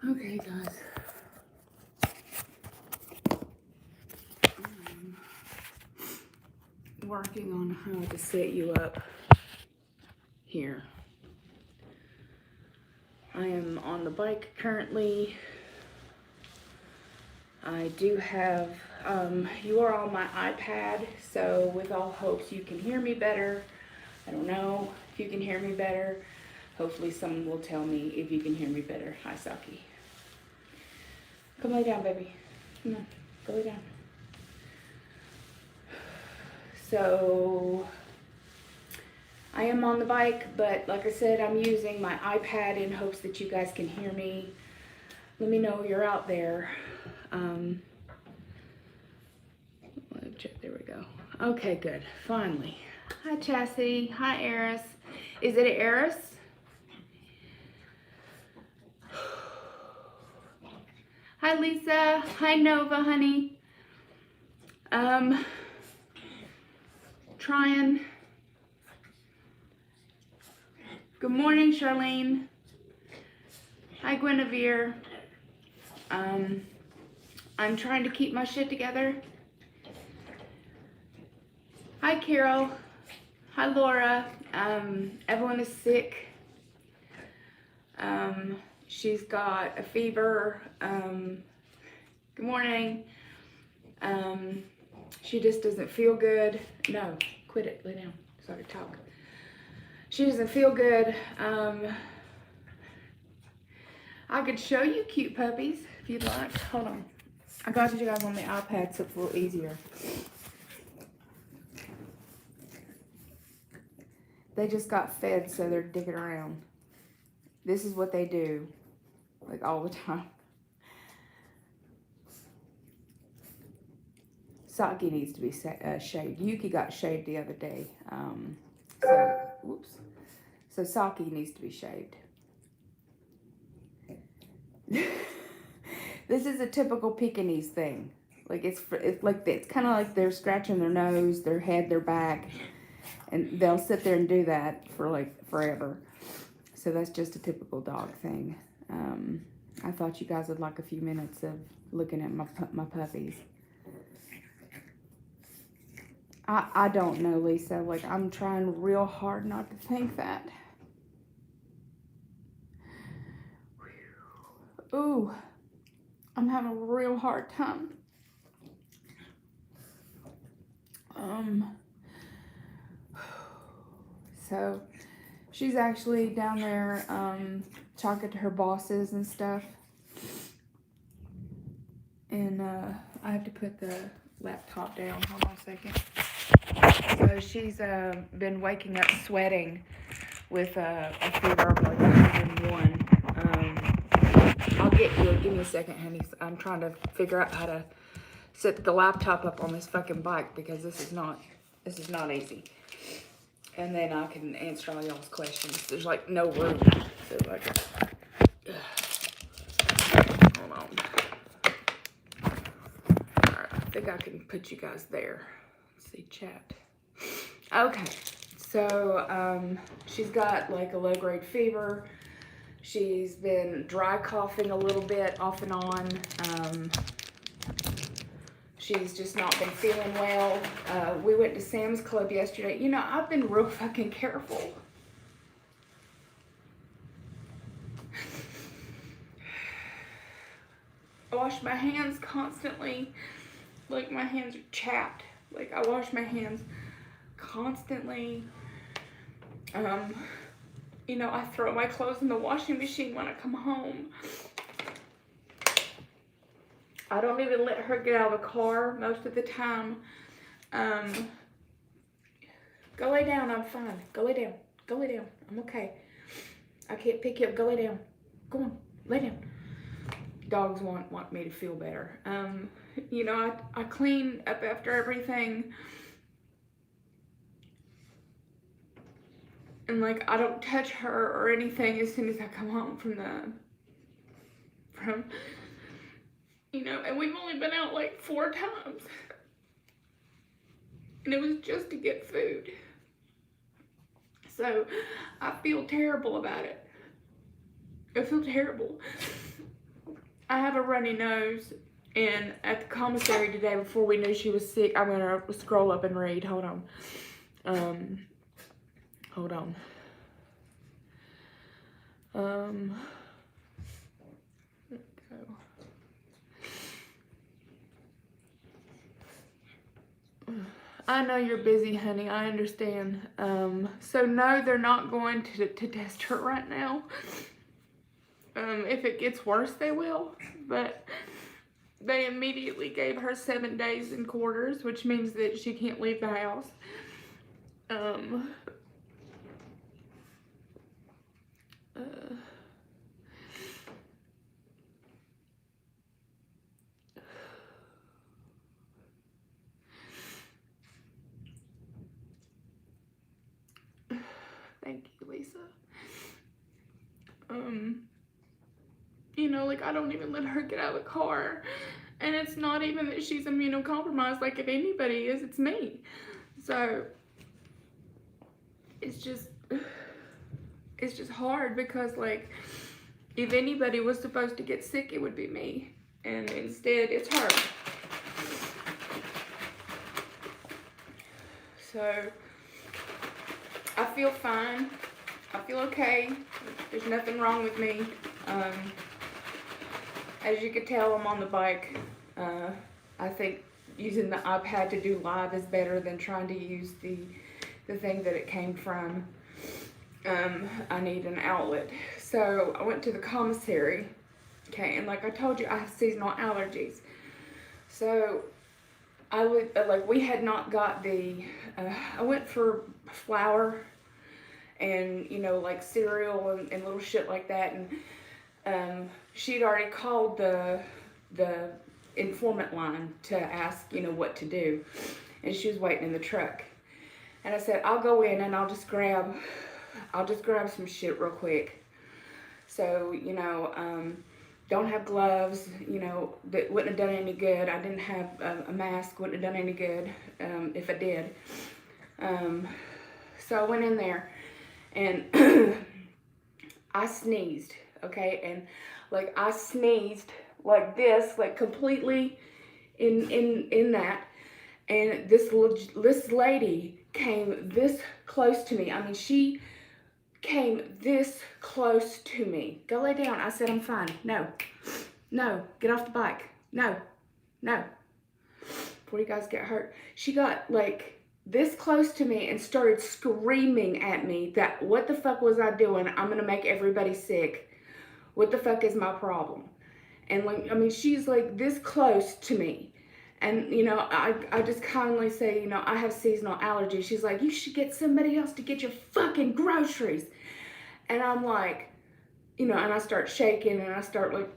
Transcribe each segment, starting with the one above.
Okay, guys. Working on how to set you up here. I am on the bike currently. I do have, you are on my iPad, so with all hopes you can hear me better. I don't know if you can hear me better. Hopefully someone will tell me if you can hear me better. Hi, Saki. Come lay down, baby. Come on, go lay down. So, I am on the bike, but like I said, I'm using my iPad in hopes that you guys can hear me. Let me know you're out there. Let me check, there we go. Okay, good, finally. Hi, Chastity. Hi, Eris. Is it Eris? Hi, Lisa. Hi, Nova, honey. Trying. Good morning, Charlene. Hi, Guinevere. I'm trying to keep my shit together. Hi, Carol. Hi, Laura. Evelyn is sick. She's got a fever. Good morning. She just doesn't feel good. No, quit it. Lay down. Sorry to talk. She doesn't feel good. I could show you cute puppies if you'd like. Hold on. I got you guys on the iPad so it's a little easier. They just got fed, so they're digging around. This is what they do, like all the time. Saki needs to be shaved. Yuki got shaved the other day. So Saki needs to be shaved. This is a typical Pekingese thing. Like it's kind of like they're scratching their nose, their head, their back, and they'll sit there and do that for like forever. So that's just a typical dog thing. I thought you guys would like a few minutes of looking at my puppies. I don't know, Lisa. Like, I'm trying real hard not to think that. Ooh, I'm having a real hard time. So she's actually down there talking to her bosses and stuff. And I have to put the laptop down. Hold on a second. So she's been waking up sweating with a fever of like 101. I'll get you. Give me a second, honey. I'm trying to figure out how to set the laptop up on this fucking bike because this is not easy. And then I can answer all y'all's questions. There's like no room. So like, hold on. All right, I think I can put you guys there. Let's see, chat. Okay, so she's got like a low-grade fever. She's been dry coughing a little bit off and on. She's just not been feeling well. We went to Sam's Club yesterday. You know, I've been real fucking careful. I wash my hands constantly. Like, my hands are chapped. Like, I wash my hands constantly. You know, I throw my clothes in the washing machine when I come home. I don't even let her get out of the car most of the time. Go lay down, I'm fine. Go lay down. Go lay down. I'm okay. I can't pick you up. Go lay down. Go on, lay down. Dogs want me to feel better. You know, I clean up after everything. And like, I don't touch her or anything as soon as I come home from you know, and we've only been out like 4 times. And it was just to get food. So I feel terrible about it. I feel terrible. I have a runny nose, and at the commissary today, before we knew she was sick, I'm gonna scroll up and read. Hold on. Hold on. Let's go. I know you're busy, honey. I understand. So no, they're not going to test her right now. If it gets worse, they will. But they immediately gave her 7 days in quarters, which means that she can't leave the house. Thank you, Lisa. You know, like, I don't even let her get out of the car. And it's not even that she's immunocompromised. Like, if anybody is, it's me. So, it's just hard because, like, if anybody was supposed to get sick, it would be me. And instead, it's her. So, I feel fine. I feel okay. There's nothing wrong with me. As you could tell, I'm on the bike. I think using the iPad to do live is better than trying to use the thing that it came from. I need an outlet. So I went to the commissary. Okay, and like I told you, I have seasonal allergies. So we had not got I went for flour and, you know, like cereal and little shit like that. And she'd already called the informant line to ask, you know, what to do. And she was waiting in the truck. And I said, I'll go in and I'll just grab some shit real quick. So, you know, don't have gloves, you know, that wouldn't have done any good. I didn't have a mask, wouldn't have done any good if I did. So I went in there and I sneezed, okay? And like I sneezed like this, like completely in that. And this lady came this close to me. I mean, she came this close to me. Go lay down. I said, I'm fine. No, get off the bike. No. Before you guys get hurt. She got like this close to me and started screaming at me that what the fuck was I doing? I'm gonna make everybody sick. What the fuck is my problem? And like, I mean, she's like this close to me. And, you know, I just kindly say, you know, I have seasonal allergies. She's like, you should get somebody else to get your fucking groceries. And I'm like, you know, and I start shaking and I start like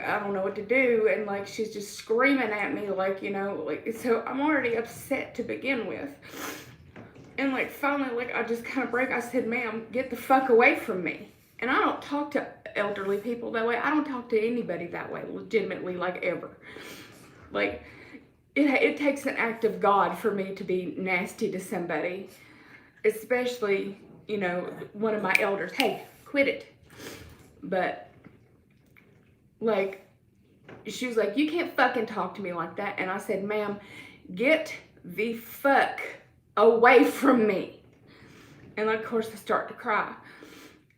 I don't know what to do. And like, she's just screaming at me like, you know, like, so I'm already upset to begin with. And like, finally, like, I just kind of break. I said, ma'am, get the fuck away from me. And I don't talk to elderly people that way. I don't talk to anybody that way, legitimately, like, ever. Like, it takes an act of God for me to be nasty to somebody, especially, you know, one of my elders. Hey, quit it. But, like, she was like, you can't fucking talk to me like that. And I said, ma'am, get the fuck away from me. And, like, of course, I start to cry.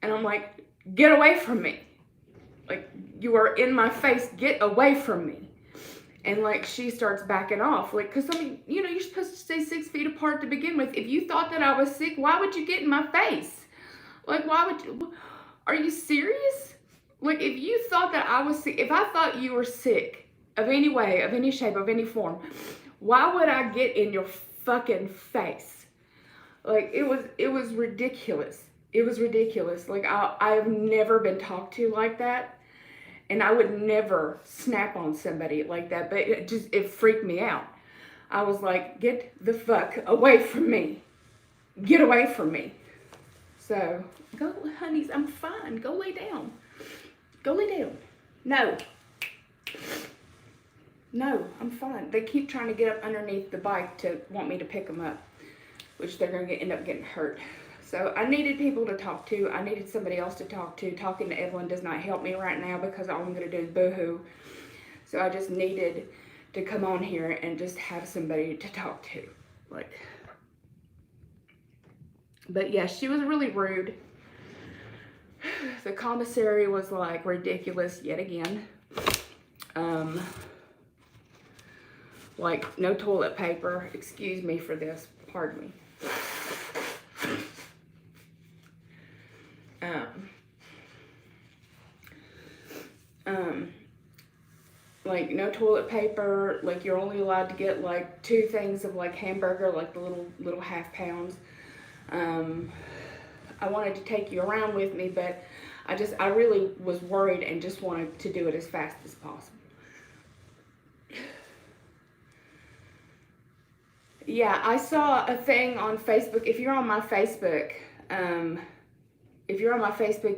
And I'm like, get away from me. Like, you are in my face. Get away from me. And, like, she starts backing off. Like, because, I mean, you know, you're supposed to stay 6 feet apart to begin with. If you thought that I was sick, why would you get in my face? Like, why would you? Are you serious? Like, if you thought that I was sick, if I thought you were sick of any way, of any shape, of any form, why would I get in your fucking face? Like, it was ridiculous. It was ridiculous. Like, I've never been talked to like that. And I would never snap on somebody like that, but it freaked me out. I was like, get the fuck away from me. Get away from me. So, go, honeys, I'm fine. Go lay down. Go lay down. No, I'm fine. They keep trying to get up underneath the bike to want me to pick them up, which they're going to end up getting hurt. So I needed people to talk to. I needed somebody else to talk to. Talking to Evelyn does not help me right now because all I'm going to do is boohoo. So I just needed to come on here and just have somebody to talk to. Like, but yeah, she was really rude. The commissary was like ridiculous yet again. Like no toilet paper. Excuse me for this. Pardon me. Like no toilet paper. Like you're only allowed to get like 2 things of like hamburger, like the little half pounds. I wanted to take you around with me, but I really was worried and just wanted to do it as fast as possible. Yeah, I saw a thing on Facebook. If you're on my Facebook,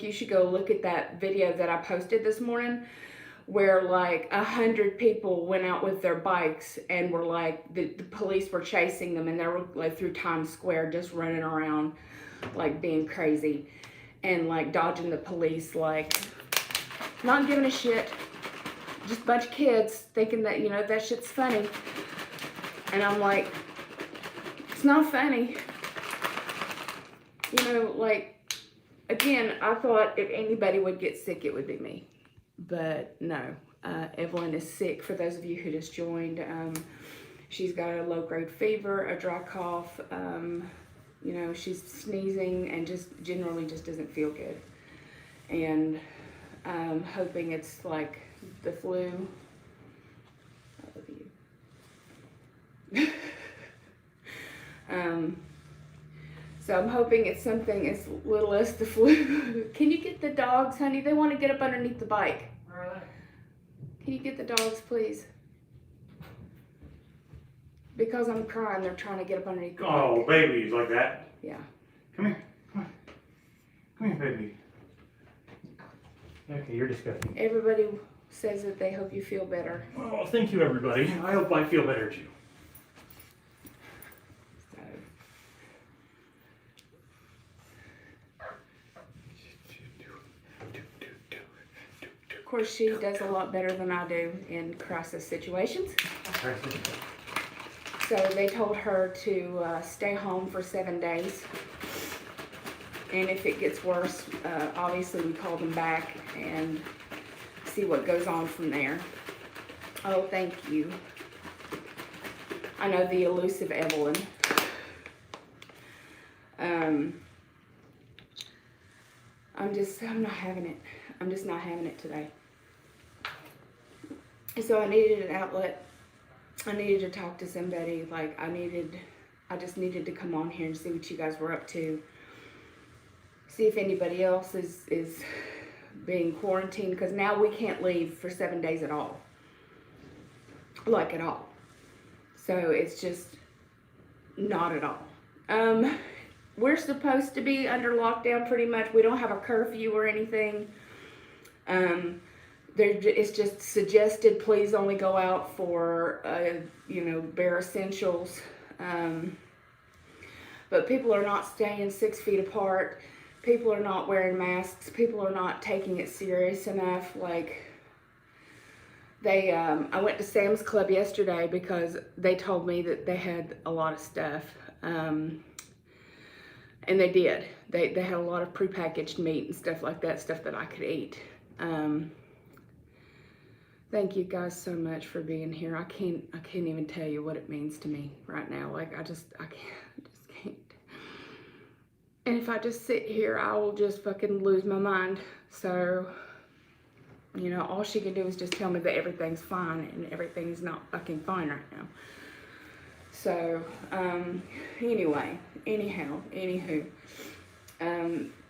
you should go look at that video that I posted this morning, where like 100 people went out with their bikes and were like, the police were chasing them, and they were like through Times Square just running around like being crazy and like dodging the police, like not giving a shit. Just a bunch of kids thinking that, you know, that shit's funny. And I'm like, it's not funny. You know, like, again, I thought if anybody would get sick, it would be me. But no, Evelyn is sick. For those of you who just joined, she's got a low-grade fever, a dry cough. You know, she's sneezing and just generally just doesn't feel good. And I'm hoping it's like the flu. I love you. So I'm hoping it's something as little as the flu. Can you get the dogs, honey? They want to get up underneath the bike. Where are they? Can you get the dogs, please? Because I'm crying, they're trying to get up underneath the bike. Oh, babies like that. Yeah. Come here. Come on. Come here, baby. Okay, you're disgusting. Everybody says that they hope you feel better. Well, thank you, everybody. I hope I feel better too. So. Of course, she does a lot better than I do in crisis situations. So they told her to stay home for 7 days. And if it gets worse, obviously we call them back and see what goes on from there. Oh, thank you. I know the elusive Evelyn. I'm not having it. I'm just not having it today. So I needed an outlet. I needed to talk to somebody. Like I just needed to come on here and see what you guys were up to. See if anybody else is being quarantined, because now we can't leave for 7 days at all. Like at all. So it's just not at all. We're supposed to be under lockdown pretty much. We don't have a curfew or anything. It's just suggested please only go out for, you know, bare essentials. But people are not staying 6 feet apart. People are not wearing masks. People are not taking it serious enough. Like, I went to Sam's Club yesterday because they told me that they had a lot of stuff. And they did. They had a lot of prepackaged meat and stuff like that, stuff that I could eat. Thank you guys so much for being here. I can't even tell you what it means to me right now. Like, I just can't. And if I just sit here, I will just fucking lose my mind. So, you know, all she can do is just tell me that everything's fine, and everything's not fucking fine right now. So, anywho,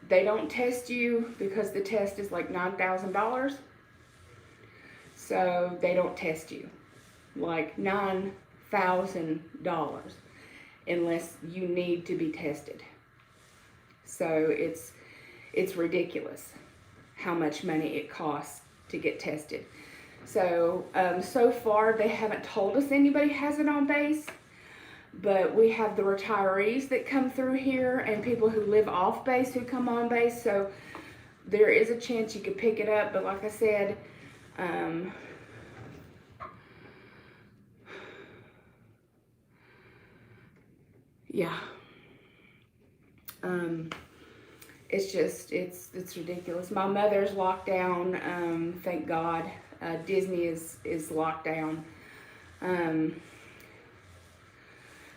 they don't test you because the test is like $9,000. So they don't test you, like $9,000, unless you need to be tested. So it's ridiculous how much money it costs to get tested. So so far they haven't told us anybody has it on base. But we have the retirees that come through here and people who live off base who come on base. So there is a chance you could pick it up. But like I said, yeah. It's just, it's ridiculous. My mother's locked down, thank God. Disney is locked down.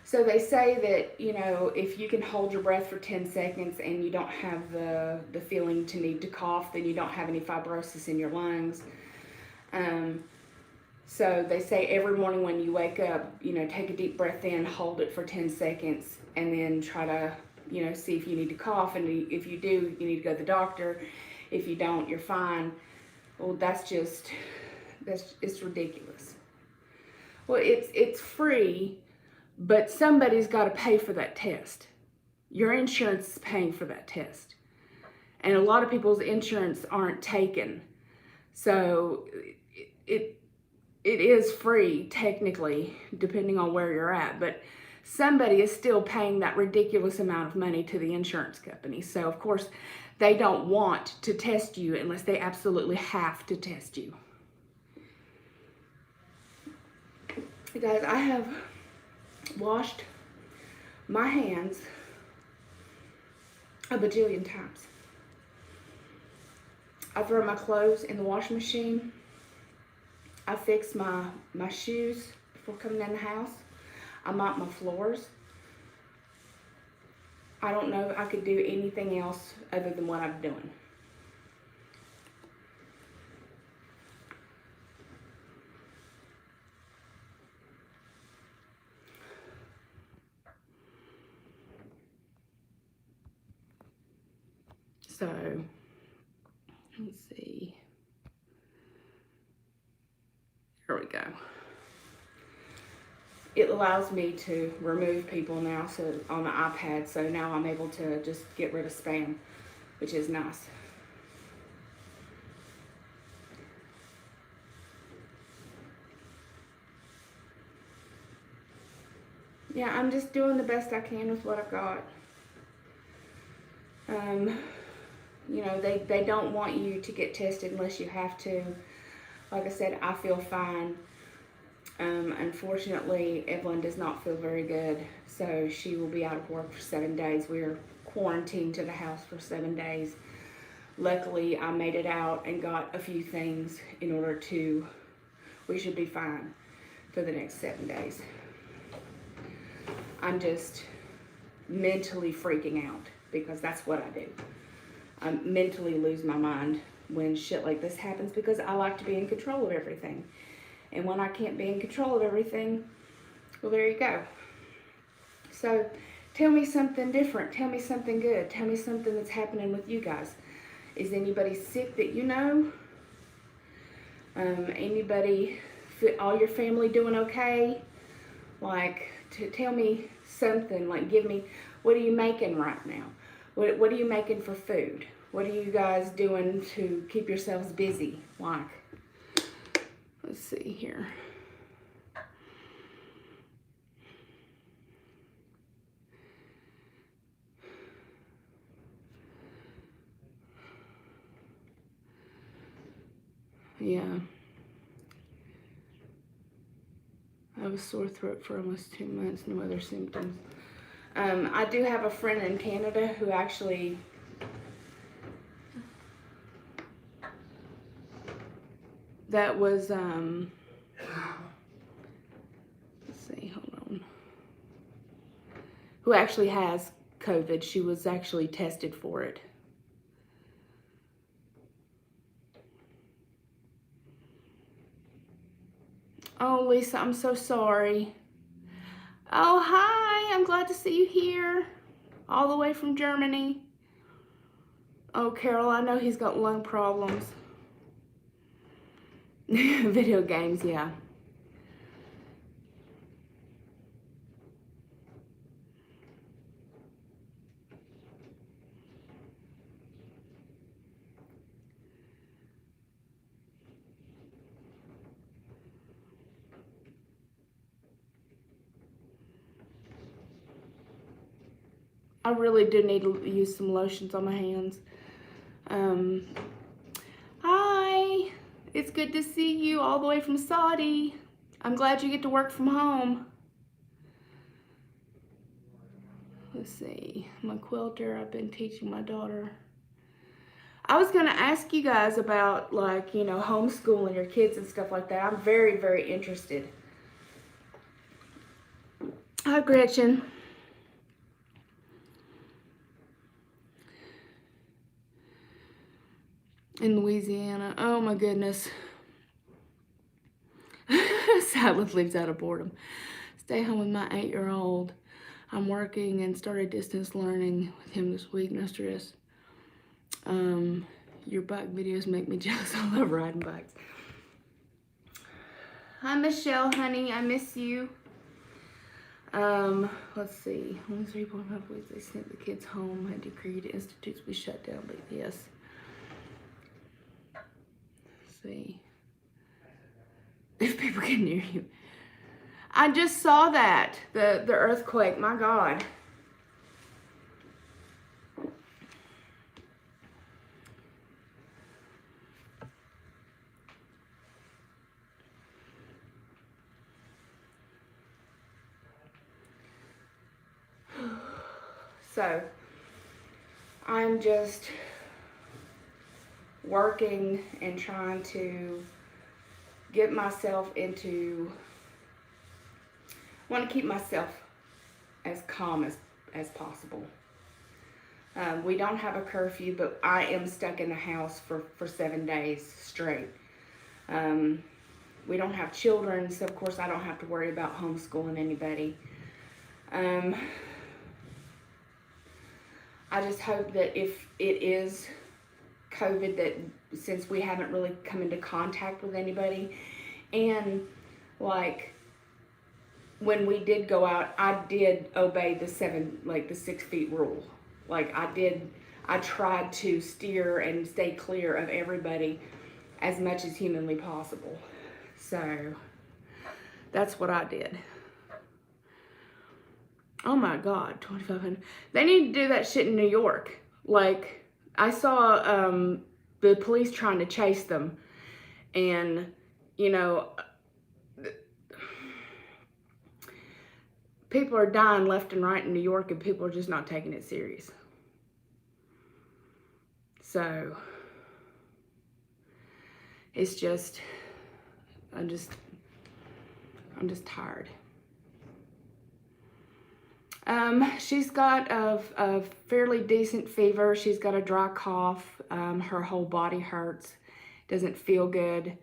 So they say that, you know, if you can hold your breath for 10 seconds and you don't have the feeling to need to cough, then you don't have any fibrosis in your lungs. So they say every morning when you wake up, you know, take a deep breath in, hold it for 10 seconds, and then try to, you know, see if you need to cough. And if you do, you need to go to the doctor. If you don't, you're fine. Well, it's ridiculous. Well, it's free, but somebody's got to pay for that test. Your insurance is paying for that test. And a lot of people's insurance aren't taken. So it is free, technically, depending on where you're at. But somebody is still paying that ridiculous amount of money to the insurance company. So, of course, they don't want to test you unless they absolutely have to test you. Guys, I have washed my hands a bajillion times. I throw my clothes in the washing machine. I fix my shoes before coming in the house. I mop my floors. I don't know if I could do anything else other than what I'm doing. So, let's see. Here we go. It allows me to remove people now, so on the iPad, so now I'm able to just get rid of spam, which is nice. Yeah, I'm just doing the best I can with what I've got. You know, they don't want you to get tested unless you have to. Like I said, I feel fine. Unfortunately, Evelyn does not feel very good, so she will be out of work for 7 days. We are quarantined to the house for 7 days. Luckily, I made it out and got a few things in order to, we should be fine for the next 7 days. I'm just mentally freaking out because that's what I do. I mentally lose my mind when shit like this happens because I like to be in control of everything. And when I can't be in control of everything, well, there you go. So tell me something different. Tell me something good. Tell me something that's happening with you guys. Is anybody sick that you know? Anybody, all your family doing okay? Like, tell me something. Like, give me, what are you making right now? What are you making for food? What are you guys doing to keep yourselves busy? Like, let's see here. Yeah. I have a sore throat for almost 2 months, no other symptoms. I do have a friend in Canada who actually that was, let's see, hold on, who actually has COVID. She was actually tested for it. Oh, Lisa, I'm so sorry. Oh, hi, I'm glad to see you here, all the way from Germany. Oh, Carol, I know he's got lung problems. Video games, yeah. really do need to use some lotions on my hands. Hi, it's good to see you all the way from Saudi. I'm glad you get to work from home. Let's see, my quilter, I've been teaching my daughter. I was gonna ask you guys about, like, you know, homeschooling your kids and stuff like that. I'm very, very interested. Hi, Gretchen. In Louisiana. Oh my goodness. Sabbath leaves out of boredom. Stay home with my 8-year-old. I'm working and started distance learning with him this week. No stress. Your bike videos make me jealous. I love riding bikes. Hi, Michelle, honey. I miss you. Let's see. Only 3.5 weeks they sent the kids home. Had decreed institutes be shut down, but yes. Let's see. If people can hear you. I just saw that. The earthquake. My God. So, I'm just working and trying to get myself into, want to keep myself as calm as possible. We don't have a curfew, but I am stuck in the house for 7 days straight. We don't have children, so of course I don't have to worry about homeschooling anybody. I just hope that if it is COVID, that since we haven't really come into contact with anybody, and like when we did go out, I did obey the 6 feet rule. Like I tried to steer and stay clear of everybody as much as humanly possible. So that's what I did. Oh my God, 2,500. They need to do that shit in New York. Like, I saw the police trying to chase them. And, you know, people are dying left and right in New York, and people are just not taking it serious. So, it's just, I'm just tired. She's got a fairly decent fever. She's got a dry cough. Her whole body hurts. Doesn't feel good.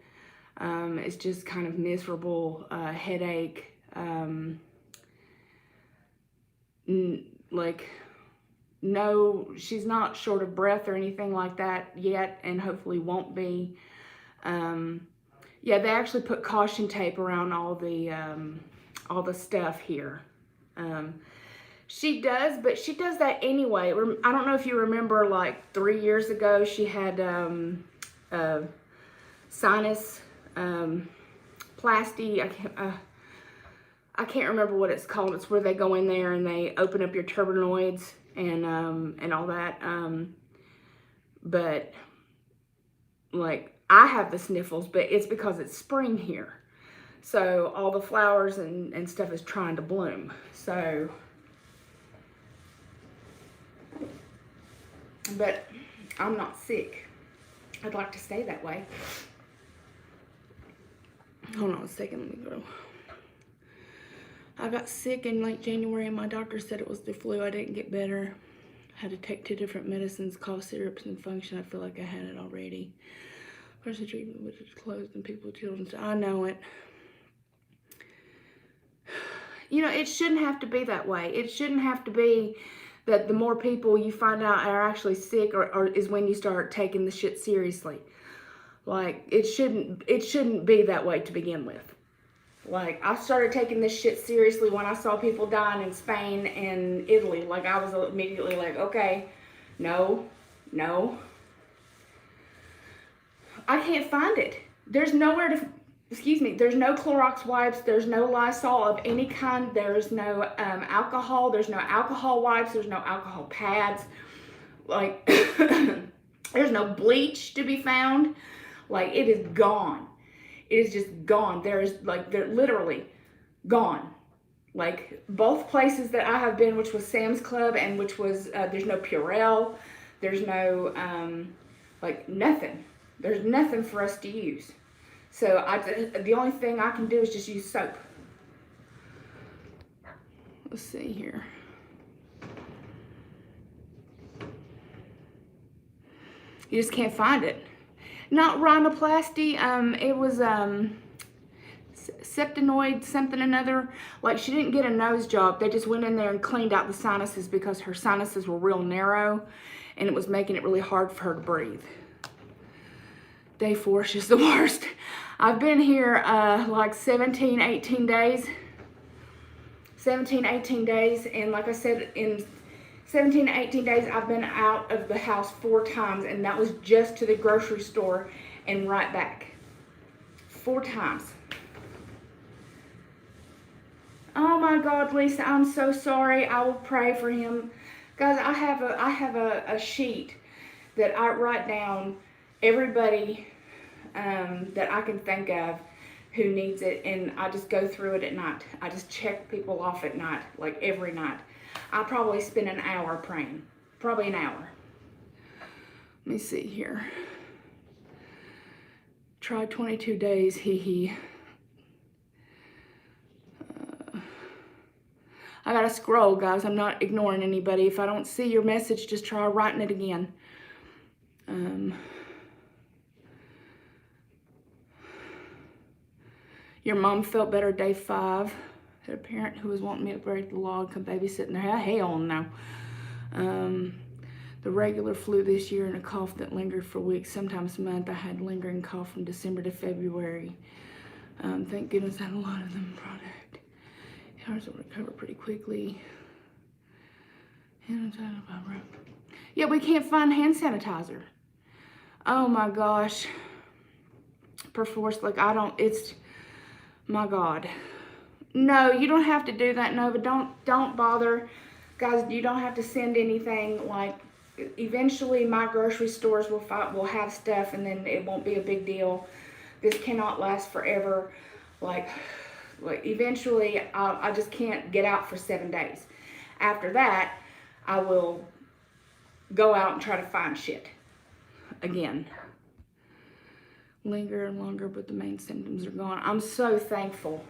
It's just kind of miserable, headache. No, she's not short of breath or anything like that yet, and hopefully won't be. Yeah, they actually put caution tape around all the stuff here. She does, but she does that anyway. I don't know if you remember, like 3 years ago, she had sinus plasty. I can't remember what it's called. It's where they go in there and they open up your turbinoids and all that. But like I have the sniffles, but it's because it's spring here, so all the flowers and stuff is trying to bloom. So. But I'm not sick. I'd like to stay that way. Hold on a second, let me go. I got sick in late January and my doctor said it was the flu. I didn't get better. Had to take 2 different medicines, cough syrups, and function. I feel like I had it already. First the treatment which is closed and people with children. I know it. You know, it shouldn't have to be that way. It shouldn't have to be that the more people you find out are actually sick or is when you start taking the shit seriously. Like, it shouldn't be that way to begin with. Like, I started taking this shit seriously when I saw people dying in Spain and Italy. Like, I was immediately like, okay, no. I can't find it. There's nowhere there's no Clorox wipes, there's no Lysol of any kind, there's no alcohol, there's no alcohol wipes, there's no alcohol pads, like, there's no bleach to be found. Like, it is gone. It is just gone. They're literally gone. Like, both places that I have been, which was Sam's Club and which was, there's no Purell, there's no, like, nothing. There's nothing for us to use. So the only thing I can do is just use soap. Let's see here. You just can't find it. Not rhinoplasty. It was septinoid something another. Like, she didn't get a nose job. They just went in there and cleaned out the sinuses because her sinuses were real narrow, and it was making it really hard for her to breathe. Day 4 is just the worst. I've been here like 17, 18 days. 17, 18 days, and like I said, in 17 to 18 days, I've been out of the house 4 times, and that was just to the grocery store and right back. 4 times. Oh my God, Lisa, I'm so sorry. I will pray for him. Guys, I have a sheet that I write down everybody that I can think of who needs it, and I just go through it at night. I just check people off at night, like every night. I probably spend an hour praying. Probably an hour. Let me see here. Try 22 days, hee. I gotta scroll, guys. I'm not ignoring anybody. If I don't see your message, just try writing it again. Your mom felt better day 5. Had a parent who was wanting me to break the law and come babysit in their house. Hell no. The regular flu this year and a cough that lingered for weeks, sometimes a month. I had lingering cough from December to February. Thank goodness I had a lot of them product. Ours will recover pretty quickly. Yeah, we can't find hand sanitizer. Oh my gosh. Perforce, like it's, my God. No, you don't have to do that, Nova. Don't bother. Guys, you don't have to send anything. Like, eventually my grocery stores will have stuff, and then it won't be a big deal. This cannot last forever. Like eventually I just can't get out for 7 days. After that, I will go out and try to find shit again. Linger and longer, but the main symptoms are gone. I'm so thankful.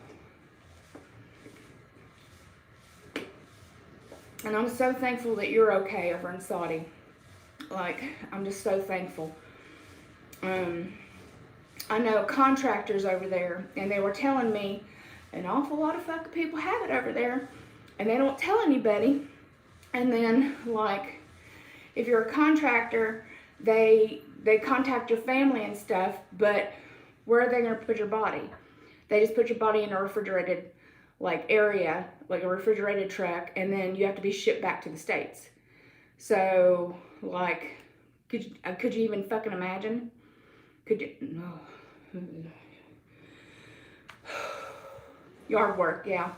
And I'm so thankful that you're okay over in Saudi. Like, I'm just so thankful. I know contractors over there, and they were telling me an awful lot of fucking people have it over there, and they don't tell anybody. And then, like, if you're a contractor, they contact your family and stuff, but where are they going to put your body? They just put your body in a refrigerated, like, area, like a refrigerated truck, and then you have to be shipped back to the States. So, like, could you even fucking imagine? Could you? No. Yard work, yeah.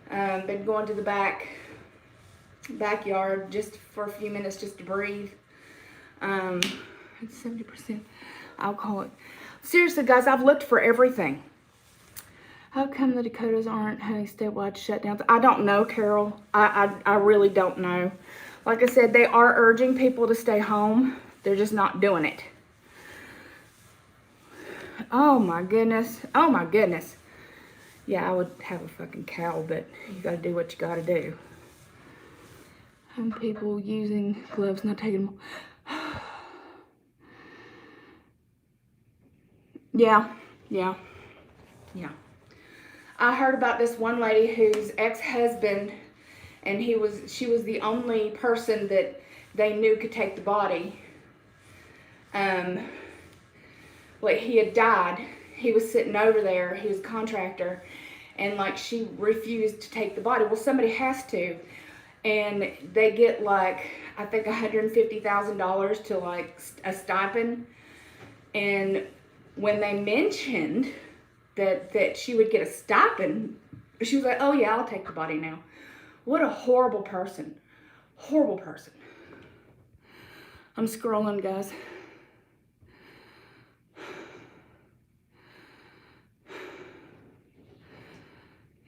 Been going to the backyard just for a few minutes just to breathe. It's 70% alcohol. Seriously, guys, I've looked for everything. How come the Dakotas aren't having statewide shutdowns? I don't know, Carol. I really don't know. Like I said, they are urging people to stay home. They're just not doing it. Oh my goodness. Oh my goodness. Yeah, I would have a fucking cow, but you gotta do what you gotta do. And people using gloves, not taking them. Yeah. I heard about this one lady whose ex-husband, and she was the only person that they knew could take the body. Like, he had died. He was sitting over there. He was a contractor, and like, she refused to take the body. Well, somebody has to, and they get like, I think $150,000 to like a stipend. And when they mentioned that she would get a stipend. She was like, oh yeah, I'll take the body now. What a horrible person. Horrible person. I'm scrolling, guys.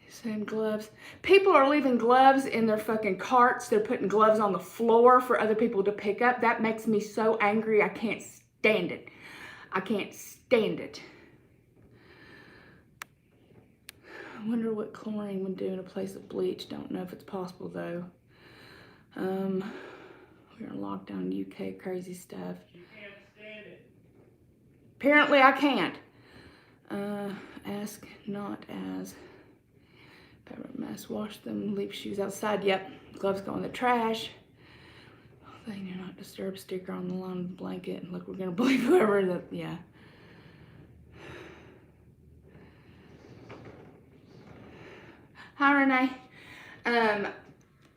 Same gloves. People are leaving gloves in their fucking carts. They're putting gloves on the floor for other people to pick up. That makes me so angry. I can't stand it. I can't stand it. I wonder what chlorine would do in a place of bleach. Don't know if it's possible though. We're in lockdown in UK, crazy stuff. You can't stand it. Apparently I can't. Ask not as. Fabric mask, wash them, leave shoes outside. Yep, gloves go in the trash. Thing you're not disturbed, sticker on the lawn blanket. And look, we're gonna believe whoever that, yeah. Hi, Renee.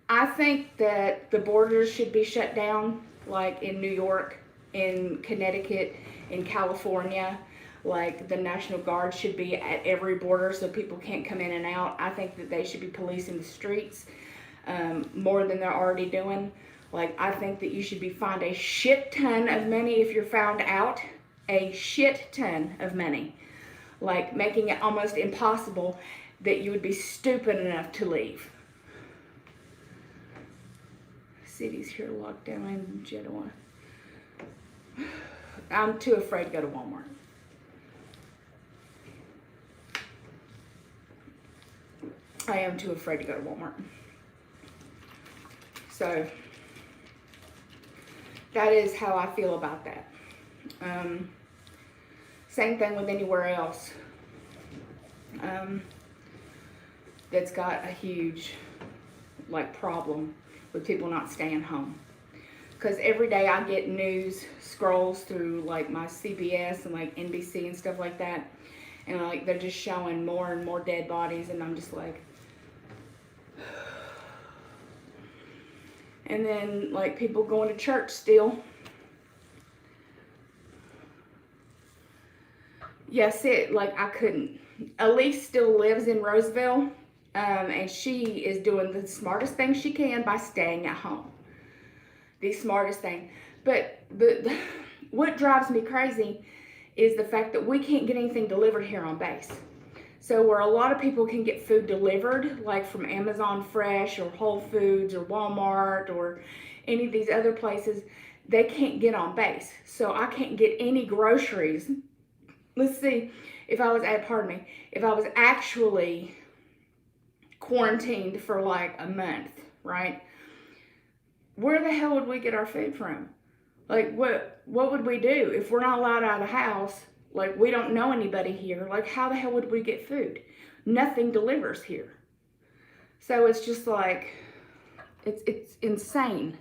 I think that the borders should be shut down, like in New York, in Connecticut, in California. Like the National Guard should be at every border so people can't come in and out. I think that they should be policing the streets more than they're already doing. Like, I think that you should be fined a shit ton of money if you're found out. A shit ton of money. Like, making it almost impossible that you would be stupid enough to leave. Cities here locked down in Genoa. I'm too afraid to go to Walmart. I am too afraid to go to Walmart. So, that is how I feel about that. Same thing with anywhere else that's got a huge, like, problem with people not staying home. Because every day I get news scrolls through, like, my CBS and, like, NBC and stuff like that. And, like, they're just showing more and more dead bodies. And I'm just like... And then, like, people going to church still. Yes, like, I couldn't. Elise still lives in Roseville, and she is doing the smartest thing she can by staying at home. The smartest thing. But what drives me crazy is the fact that we can't get anything delivered here on base. So where a lot of people can get food delivered, like from Amazon Fresh or Whole Foods or Walmart or any of these other places, they can't get on base. So I can't get any groceries. Let's see, if I was actually quarantined for like a month, right? Where the hell would we get our food from? Like, what would we do if we're not allowed out of the house? Like, we don't know anybody here. Like, how the hell would we get food? Nothing delivers here. So it's just like, it's insane.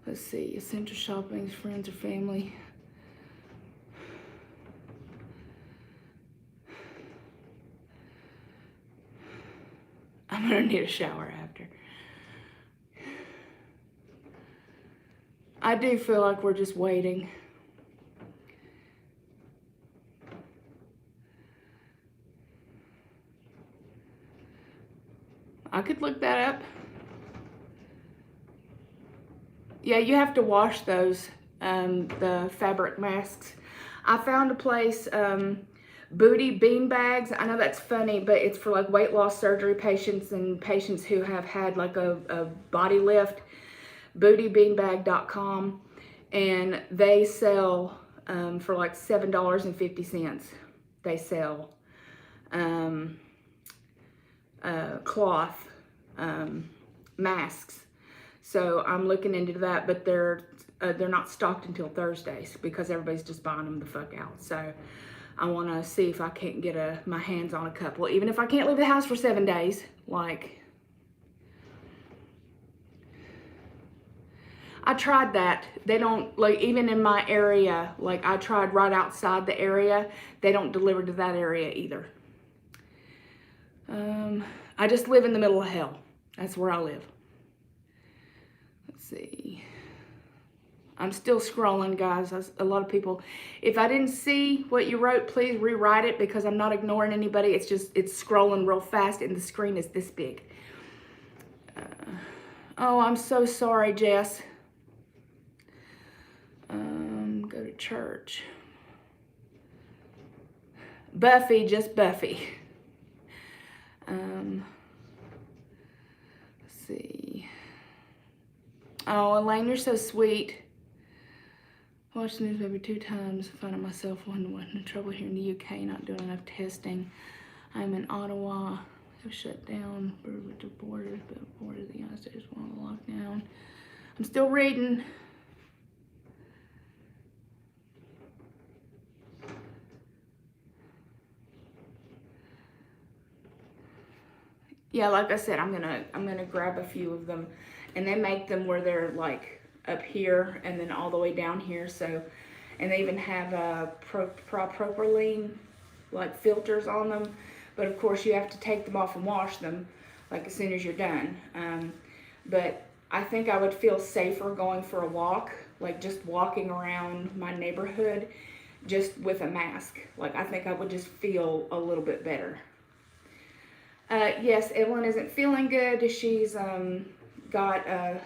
Let's see, essential shopping, friends or family. I'm gonna need a shower after. I do feel like we're just waiting. I could look that up. Yeah, you have to wash those, the fabric masks. I found a place, Booty Bean Bags. I know that's funny, but it's for like weight loss surgery patients and patients who have had like a body lift. bootybeanbag.com, and they sell for like $7.50. They sell cloth masks. So I'm looking into that, but they're not stocked until Thursdays because everybody's just buying them the fuck out. So I want to see if I can't get my hands on a couple, even if I can't leave the house for 7 days. Like, I tried that. They don't, like, even in my area, like, I tried right outside the area. They don't deliver to that area either. I just live in the middle of hell. That's where I live. Let's see. I'm still scrolling, guys. A lot of people, if I didn't see what you wrote, please rewrite it, because I'm not ignoring anybody. It's just, it's scrolling real fast and the screen is this big. Oh, I'm so sorry, Jess. Go to church. Buffy, just Buffy. Let's see. Oh, Elaine, you're so sweet. Watched the news maybe 2 times, finding myself in trouble here in the UK, not doing enough testing. I'm in Ottawa. They've shut down with the borders, but borders of the United States want to lock down. I'm still reading. Yeah, like I said, I'm gonna grab a few of them, and they make them where they're like up here and then all the way down here. So, and they even have propylene like filters on them, but of course you have to take them off and wash them like as soon as you're done. But I think I would feel safer going for a walk, like just walking around my neighborhood just with a mask. Like I think I would just feel a little bit better. Yes, Evelyn isn't feeling good. She's got a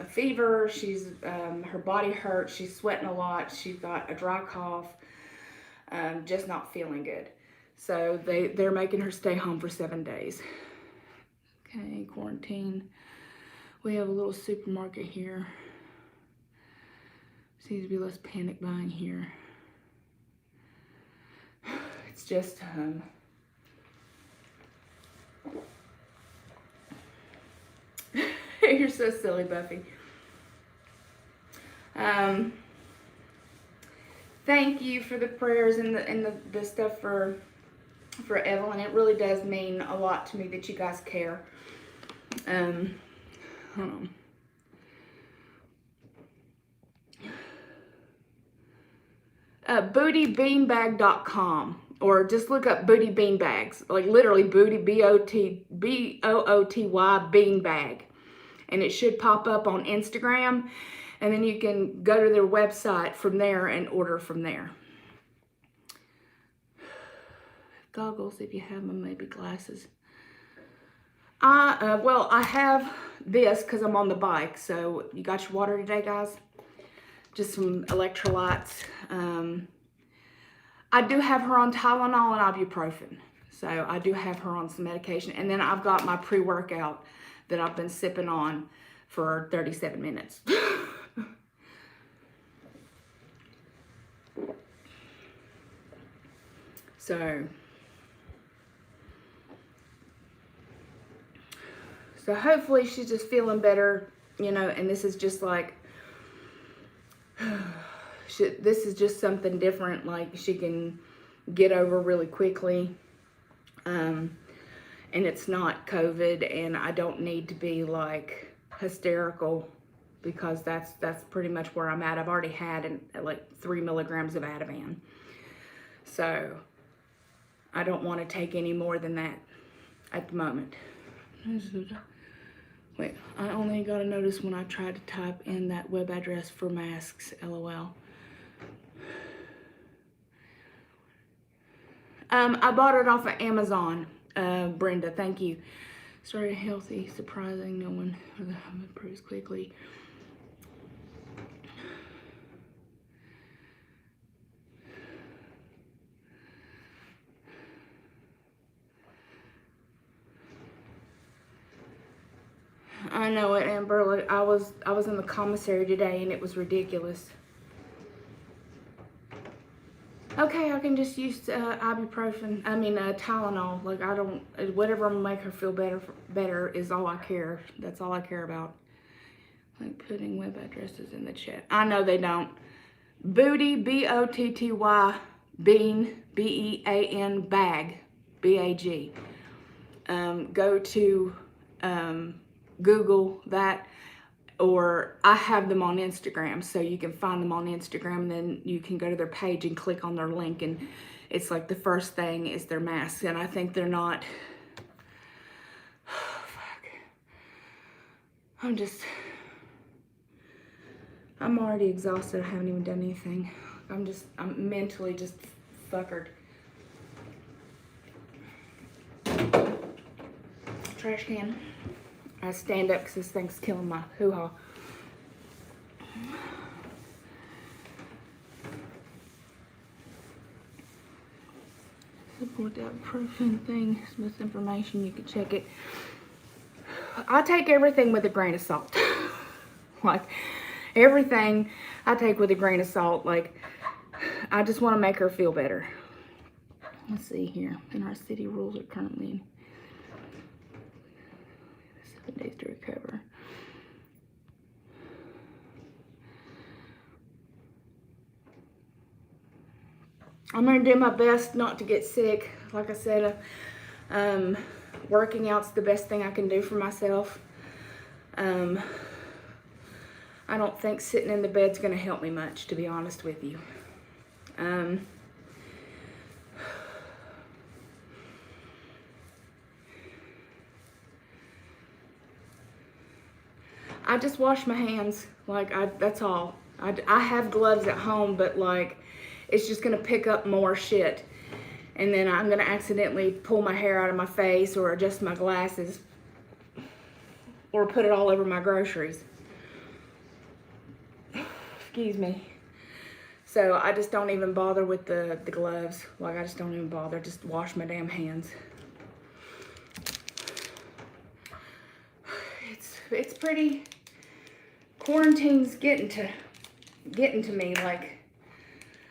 fever. She's her body hurts. She's sweating a lot. She's got a dry cough. Just not feeling good. So they're making her stay home for 7 days. Okay, quarantine. We have a little supermarket here. Seems to be less panic buying here. It's just you're so silly, Buffy. Thank you for the prayers and the stuff for Evelyn. It really does mean a lot to me that you guys care. Hold on. Bootybeanbag.com, or just look up booty beanbags, like literally booty, B-O-O-T-Y beanbag, and it should pop up on Instagram, and then you can go to their website from there and order from there. Goggles, if you have them, maybe glasses. Well, I have this because I'm on the bike. So you got your water today, guys? Just some electrolytes. I do have her on Tylenol and ibuprofen. So I do have her on some medication. And then I've got my pre-workout that I've been sipping on for 37 minutes. So hopefully she's just feeling better, you know, and this is just like, this is just something different, like she can get over really quickly. And it's not COVID, and I don't need to be like hysterical, because that's pretty much where I'm at. I've already had like 3 milligrams of Ativan. So I don't want to take any more than that at the moment. Wait, I only got a notice when I tried to type in that web address for masks, LOL. I bought it off of Amazon, Brenda, thank you. Started healthy, surprising, no one improves quickly. I know it, Amber. Like, I was in the commissary today, and it was ridiculous. Okay, I can just use ibuprofen. I mean Tylenol. Like, I don't. Whatever will make her feel better is all I care. That's all I care about. Like putting web addresses in the chat. I know they don't. Booty, B-O-T-T-Y, bean, B-E-A-N, bag, B-A-G. Go to Google that, or I have them on Instagram, so you can find them on Instagram, and then you can go to their page and click on their link, and it's like the first thing is their masks, and I think they're not, I'm already exhausted. I haven't even done anything. I'm mentally just fuckered. Trash can. I stand up because this thing's killing my hoo-ha. Support that proofing thing. It's misinformation. You can check it. I take everything with a grain of salt. Like, everything I take with a grain of salt. Like, I just want to make her feel better. Let's see here. In our city rules are currently 7 days to recover. I'm going to do my best not to get sick. Like I said, working out's the best thing I can do for myself. I don't think sitting in the bed's going to help me much, to be honest with you. I just wash my hands. Like, that's all. I have gloves at home, but like, it's just going to pick up more shit. And then I'm going to accidentally pull my hair out of my face or adjust my glasses or put it all over my groceries. Excuse me. So I just don't even bother with the gloves. Like, I just don't even bother. Just wash my damn hands. It's pretty, quarantine's getting to me. Like,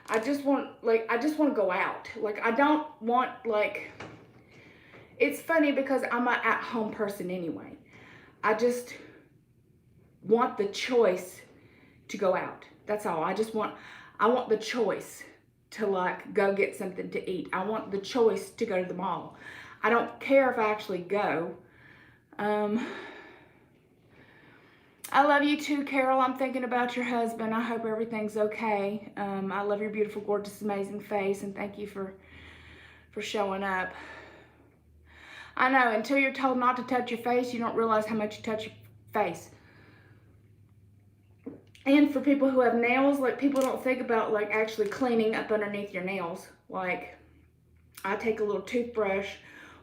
I just want to go out. Like, I don't want, like, it's funny because I'm an at-home person anyway. I just want the choice to go out. That's all. I want the choice to, like, go get something to eat. I want the choice to go to the mall. I don't care if I actually go. I love you too, Carol. I'm thinking about your husband. I hope everything's okay. I love your beautiful, gorgeous, amazing face, and thank you for showing up. I know, until you're told not to touch your face, you don't realize how much you touch your face. And for people who have nails, like, people don't think about, like, actually cleaning up underneath your nails. Like, I take a little toothbrush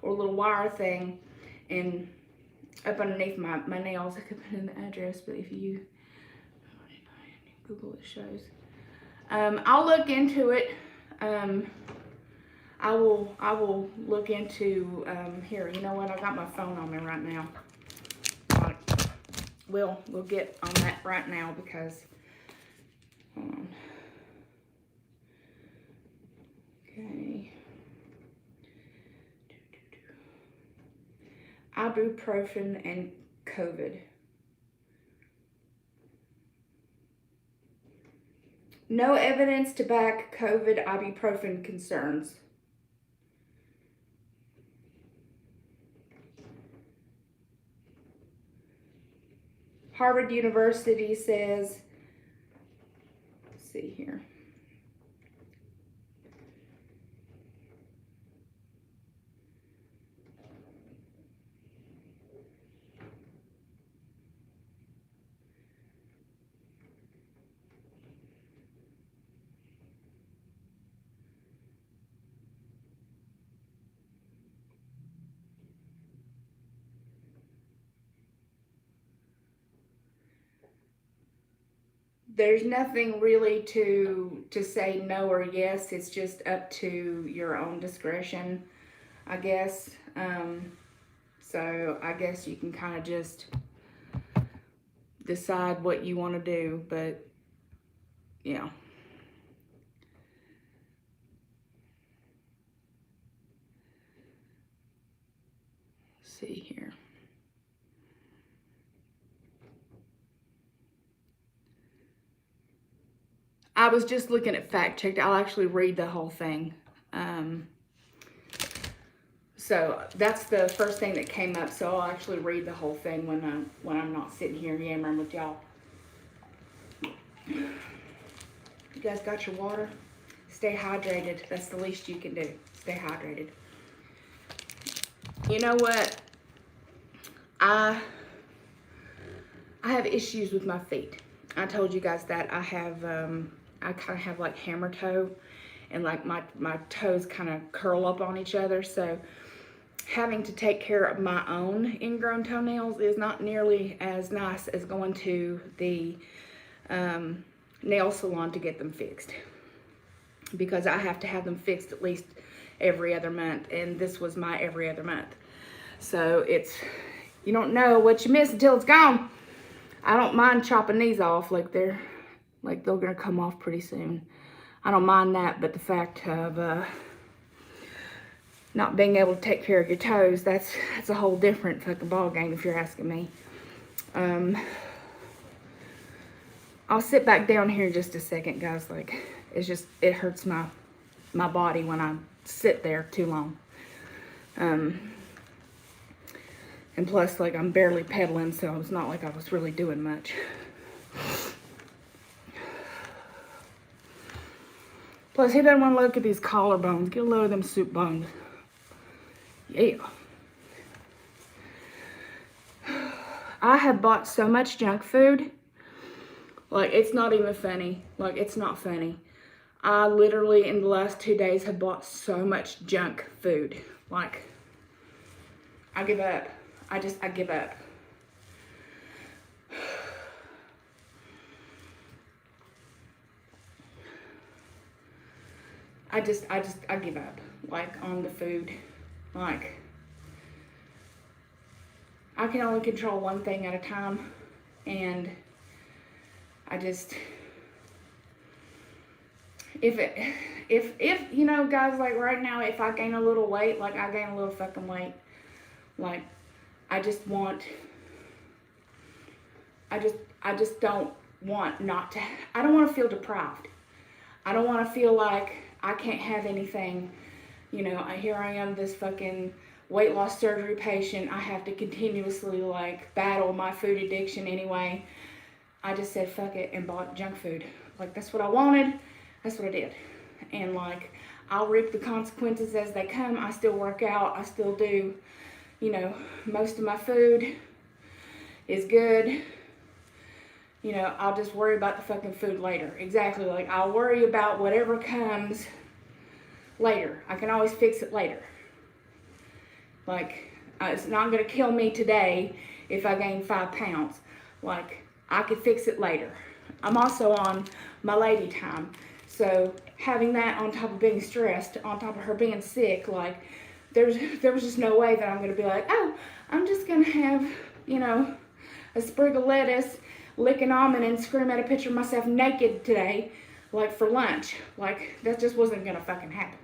or a little wire thing and up underneath my nails. I could put in the address, but if you Google, it shows. I'll look into it. I will look into, here, you know what, I got my phone on me right now. We'll get on that right now because, hold on. Okay. Ibuprofen and COVID. No evidence to back COVID ibuprofen concerns. Harvard University says, let's see here. There's nothing really to say no or yes. It's just up to your own discretion, I guess. So I guess you can kind of just decide what you want to do, but yeah. Let's see here. I was just looking at fact checked. I'll actually read the whole thing. So that's the first thing that came up. So I'll actually read the whole thing when I'm not sitting here yammering with y'all. You guys got your water? Stay hydrated. That's the least you can do. Stay hydrated. You know what? I have issues with my feet. I told you guys that I have, I kind of have like hammer toe, and like my toes kind of curl up on each other. So having to take care of my own ingrown toenails is not nearly as nice as going to the nail salon to get them fixed, because I have to have them fixed at least every other month, and this was my every other month. So it's, you don't know what you miss until it's gone. I don't mind chopping these off, like they're gonna come off pretty soon. I don't mind that, but the fact of not being able to take care of your toes, that's a whole different fucking ball game, if you're asking me. I'll sit back down here in just a second, guys. Like, it's just, it hurts my body when I sit there too long. And plus, like, I'm barely pedaling, so it's not like I was really doing much. Plus, who doesn't want to look at these collarbones? Get a load of them soup bones. Yeah. I have bought so much junk food. Like, it's not even funny. Like, it's not funny. I literally, in the last 2 days, have bought so much junk food. Like, I give up. I give up. I give up, like, on the food. Like, I can only control one thing at a time, and I just, if you know, guys, like right now, if I gain a little weight, like I gain a little fucking weight, like, I just don't want not to, I don't want to feel deprived. I don't want to feel like I can't have anything. You know, here I am, this fucking weight loss surgery patient. I have to continuously, like, battle my food addiction anyway. I just said fuck it and bought junk food. Like, that's what I wanted. That's what I did. And, like, I'll reap the consequences as they come. I still work out. I still do, you know, most of my food is good. You know, I'll just worry about the fucking food later. Exactly. Like, I'll worry about whatever comes later. I can always fix it later. Like, it's not going to kill me today if I gain 5 pounds. Like, I could fix it later. I'm also on my lady time. So, having that on top of being stressed, on top of her being sick, like, there was just no way that I'm going to be like, oh, I'm just going to have, you know, a sprig of lettuce, lick an almond, and scream at a picture of myself naked today, like, for lunch. Like, that just wasn't going to fucking happen.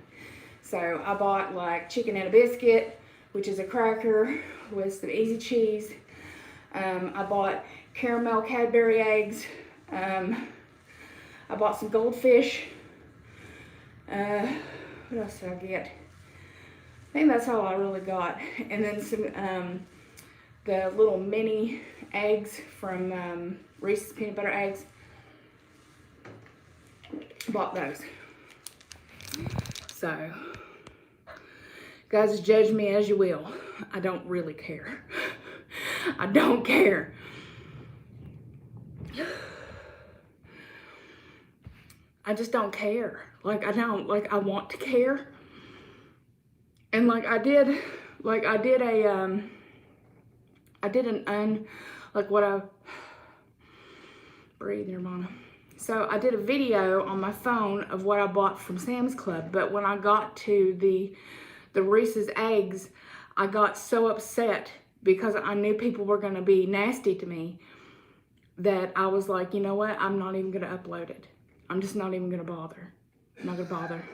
So, I bought, like, chicken and a biscuit, which is a cracker with some easy cheese. I bought caramel Cadbury eggs. I bought some goldfish. What else did I get? I think that's all I really got. And then some, the little mini eggs from Reese's Peanut Butter Eggs. Bought those. So, guys, judge me as you will. I don't really care. I don't care. I just don't care. Like, I don't, like, I want to care. And, like, I did breathe, Nirvana. So, I did a video on my phone of what I bought from Sam's Club, but when I got to the Reese's eggs, I got so upset because I knew people were going to be nasty to me that I was like, you know what? I'm not even going to upload it. I'm just not even going to bother. I'm not going to bother.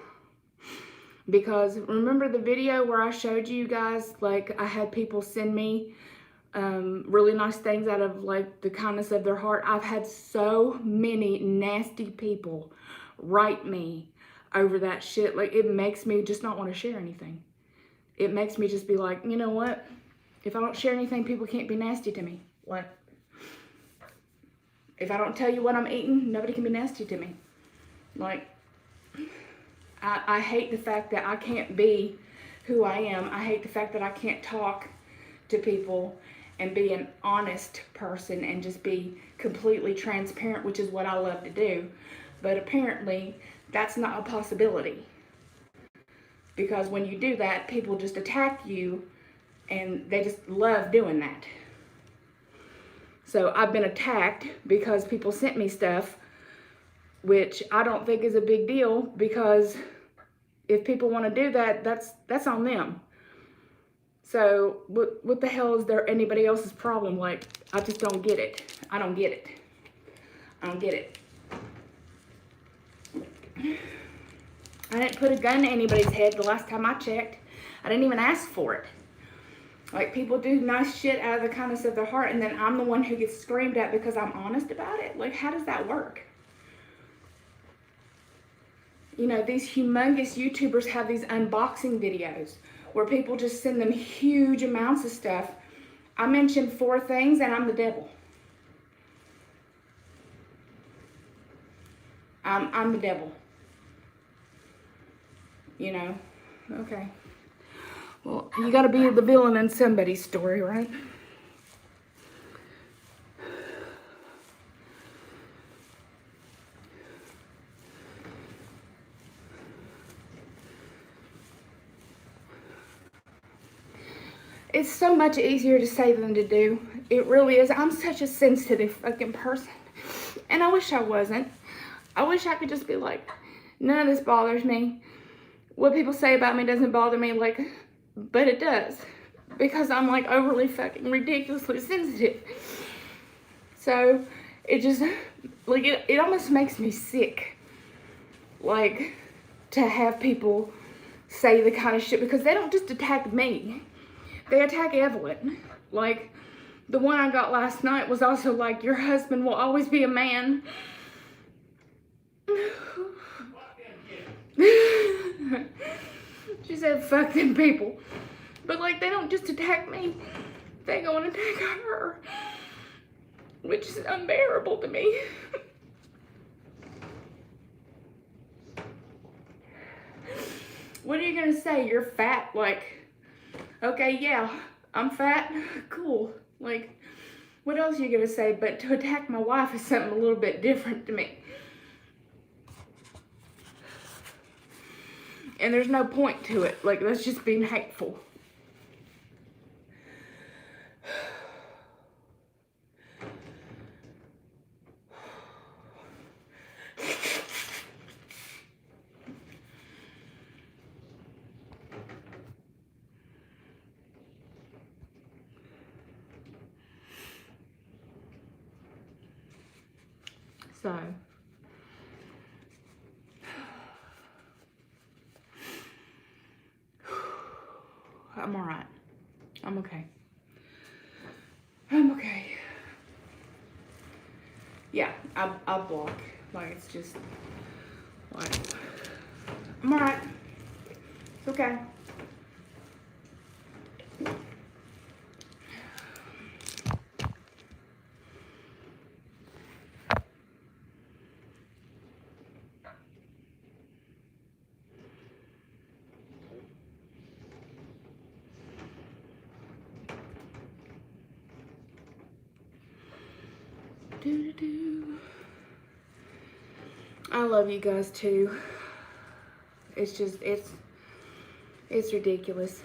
Because remember the video where I showed you guys, like, I had people send me really nice things out of, like, the kindness of their heart. I've had so many nasty people write me over that shit. Like, it makes me just not want to share anything. It makes me just be like, you know what? If I don't share anything, people can't be nasty to me. Like, if I don't tell you what I'm eating, nobody can be nasty to me. Like, I hate the fact that I can't be who I am. I hate the fact that I can't talk to people and be an honest person and just be completely transparent, which is what I love to do. But apparently, that's not a possibility. Because when you do that, people just attack you, and they just love doing that. So I've been attacked because people sent me stuff, which I don't think is a big deal, because if people want to do that, that's on them. So what the hell is there anybody else's problem? Like, I just don't get it. I don't get it. I don't get it. I didn't put a gun to anybody's head the last time I checked. I didn't even ask for it. Like, people do nice shit out of the kindness of their heart, and then I'm the one who gets screamed at because I'm honest about it? Like, how does that work? You know, these humongous YouTubers have these unboxing videos where people just send them huge amounts of stuff. I mentioned 4 things and I'm the devil. I'm the devil. You know? Okay. Well, you gotta be the villain in somebody's story, right? It's so much easier to say than to do. It really is. I'm such a sensitive fucking person. And I wish I wasn't. I wish I could just be like, none of this bothers me. What people say about me doesn't bother me, like, but it does. Because I'm like overly fucking ridiculously sensitive. So it just, like, it almost makes me sick. Like, to have people say the kind of shit, because they don't just attack me. They attack Evelyn. Like, the one I got last night was also like, your husband will always be a man. She said, fuck them people. But, like, they don't just attack me. They go and attack her. Which is unbearable to me. What are you gonna say? You're fat? Like, okay, yeah, I'm fat. Cool. Like, what else are you gonna say? But to attack my wife is something a little bit different to me. And there's no point to it. Like, that's just being hateful. So, I'm all right. I'm okay. I'm okay. Yeah, I'll block. Like, it's just, like, I'm all right. It's okay. I love you guys too. It's just, it's ridiculous.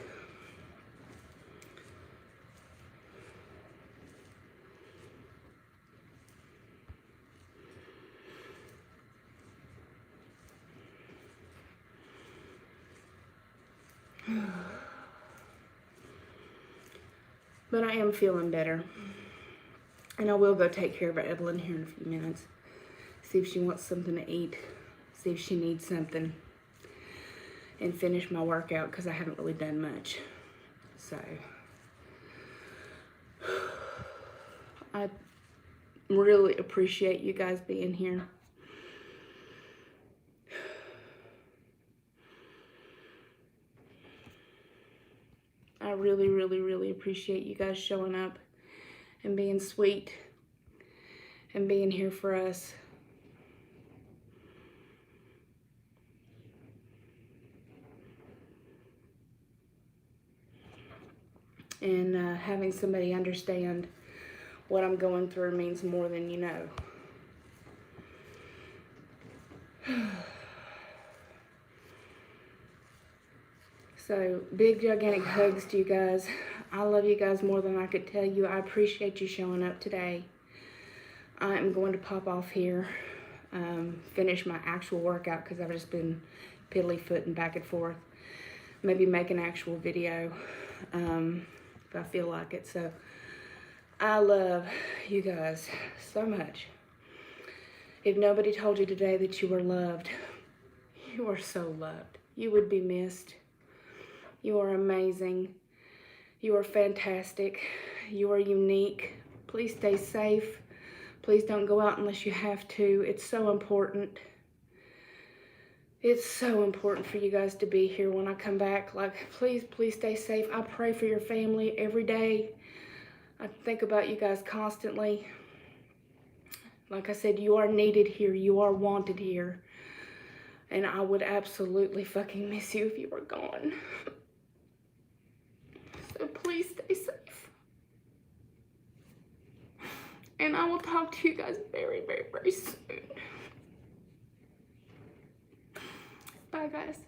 But I am feeling better. And I will go take care of Evelyn here in a few minutes. See if she wants something to eat. See if she needs something. And finish my workout, because I haven't really done much. So, I really appreciate you guys being here. I really, really, really appreciate you guys showing up and being sweet and being here for us. And having somebody understand what I'm going through means more than you know. So, big, gigantic hugs to you guys. I love you guys more than I could tell you. I appreciate you showing up today. I am going to pop off here, finish my actual workout because I've just been piddly-footing back and forth. Maybe make an actual video if I feel like it. So, I love you guys so much. If nobody told you today that you were loved, you are so loved. You would be missed. You are amazing. You are fantastic. You are unique. Please stay safe. Please don't go out unless you have to. It's so important. It's so important for you guys to be here when I come back. Like, please stay safe. I pray for your family every day. I think about you guys constantly. Like I said, you are needed here. You are wanted here. And I would absolutely fucking miss you if you were gone. So please stay safe. And I will talk to you guys very, very, very soon. Bye, guys.